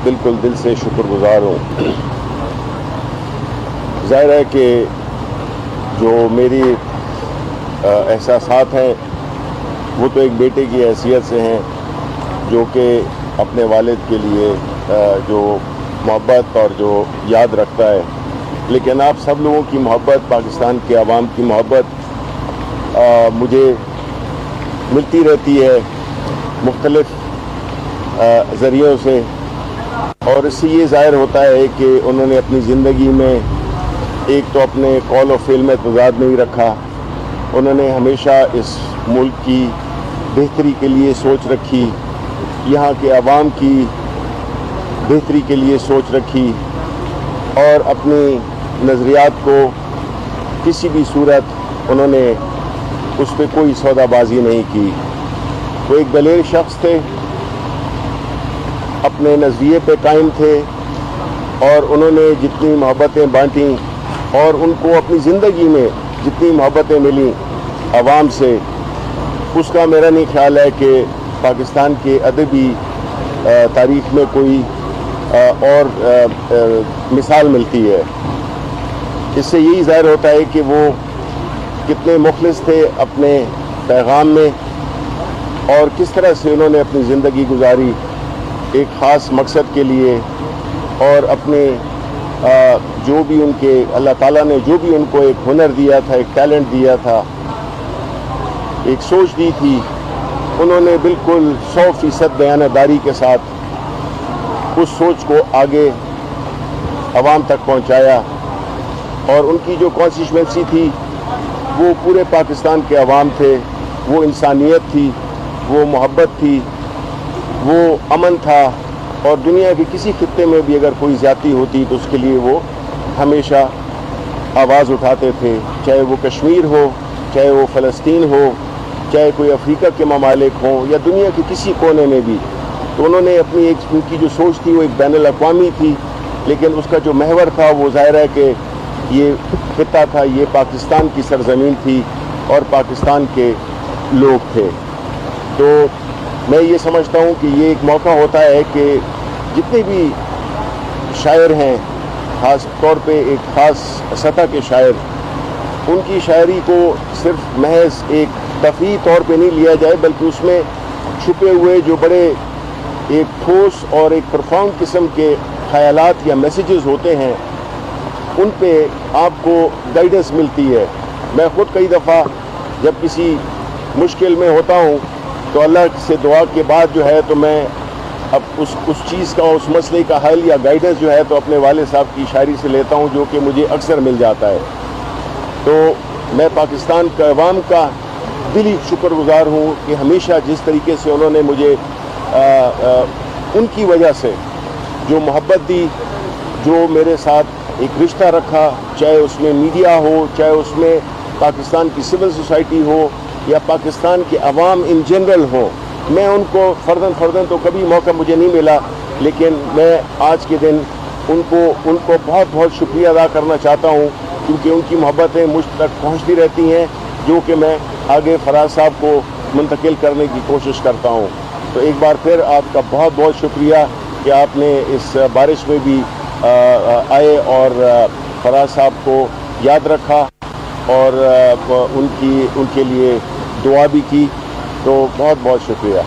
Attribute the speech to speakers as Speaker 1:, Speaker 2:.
Speaker 1: बिल्कुल दिल से शुक्रगुजार हूँ। ज़ाहिर है कि जो मेरी एहसासात हैं वो तो एक बेटे की हैसियत से हैं, जो कि अपने वालिद के लिए जो मोहब्बत और जो याद रखता है, लेकिन आप सब लोगों की मोहब्बत, पाकिस्तान के अवाम की मोहब्बत मुझे मिलती रहती है मुख्तलिफ़ ज़रियों से, और इससे ये ज़ाहिर होता है कि उन्होंने अपनी ज़िंदगी में एक तो अपने कौल और फ़िल में तज़ाद नहीं रखा, उन्होंने हमेशा इस मुल्क की बेहतरी के लिए सोच रखी, यहाँ के अवाम की बेहतरी के लिए सोच रखी, और अपनी नज़रियात को किसी भी सूरत उन्होंने उस पर कोई सौदाबाजी नहीं की। वो एक दलेर शख्स थे, अपने नज़रिए पे कायम थे, और उन्होंने जितनी मोहब्बतें बांटी और उनको अपनी ज़िंदगी में जितनी मोहब्बतें मिली अवाम से, उसका मेरा नहीं ख्याल है कि पाकिस्तान के अदबी तारीख़ में कोई और मिसाल मिलती है। इससे यही ज़ाहिर होता है कि वो कितने मुखलिस थे अपने पैगाम में, और किस तरह से उन्होंने अपनी ज़िंदगी गुजारी एक ख़ास मकसद के लिए, और अपने जो भी उनके अल्लाह ताला ने जो भी उनको एक हुनर दिया था, एक टैलेंट दिया था, एक सोच दी थी, उन्होंने बिल्कुल 100% बयानदारी के साथ उस सोच को आगे अवाम तक पहुंचाया, और उनकी जो कॉन्स्टिट्यूएंसी थी वो पूरे पाकिस्तान के अवाम थे, वो इंसानियत थी, वो मोहब्बत थी, वो अमन था, और दुनिया के किसी खित्ते में भी अगर कोई ज़्यादती होती तो उसके लिए वो हमेशा आवाज़ उठाते थे, चाहे वो कश्मीर हो, चाहे वो फ़लस्तीन हो, चाहे कोई अफ्रीका के ममालिक हों, या दुनिया के किसी कोने में भी। तो उन्होंने अपनी एक उनकी जो सोच थी वो एक बैनुल अक़वामी थी, लेकिन उसका जो महवर था वो ज़ाहिर है कि ये खित्ता था, ये पाकिस्तान की सरज़मीन थी और पाकिस्तान के लोग थे। तो मैं ये समझता हूँ कि ये एक मौका होता है कि जितने भी शायर हैं, ख़ास तौर पे एक ख़ास सतह के शायर, उनकी शायरी को सिर्फ महज एक तफरीही तौर पे नहीं लिया जाए, बल्कि उसमें छुपे हुए जो बड़े एक ठोस और एक प्रोफाउंड किस्म के ख़यालात या मैसेजेस होते हैं, उन पे आपको गाइडेंस मिलती है। मैं ख़ुद कई दफ़ा जब किसी मुश्किल में होता हूँ तो अल्लाह से दुआ के बाद जो है तो मैं अब उस चीज़ का, उस मसले का हल या गाइडेंस जो है तो अपने वाले साहब की शायरी से लेता हूँ, जो कि मुझे अक्सर मिल जाता है। तो मैं पाकिस्तान के अवाम का दिली शुक्रगुजार हूँ कि हमेशा जिस तरीके से उन्होंने मुझे उनकी वजह से जो मोहब्बत दी, जो मेरे साथ एक रिश्ता रखा, चाहे उसमें मीडिया हो, चाहे उसमें पाकिस्तान की सिविल सोसाइटी हो, या पाकिस्तान के अवाम इन जनरल हो, मैं उनको फ़र्दन तो कभी मौका मुझे नहीं मिला, लेकिन मैं आज के दिन उनको बहुत बहुत शुक्रिया अदा करना चाहता हूँ, क्योंकि उनकी मोहब्बतें मुझ तक पहुँचती रहती हैं, जो कि मैं आगे फराज साहब को मुंतकिल करने की कोशिश करता हूँ। तो एक बार फिर आपका बहुत बहुत शुक्रिया कि आपने इस बारिश में भी आए और फराज साहब को याद रखा और उनके लिए दुआ भी की। तो बहुत बहुत शुक्रिया।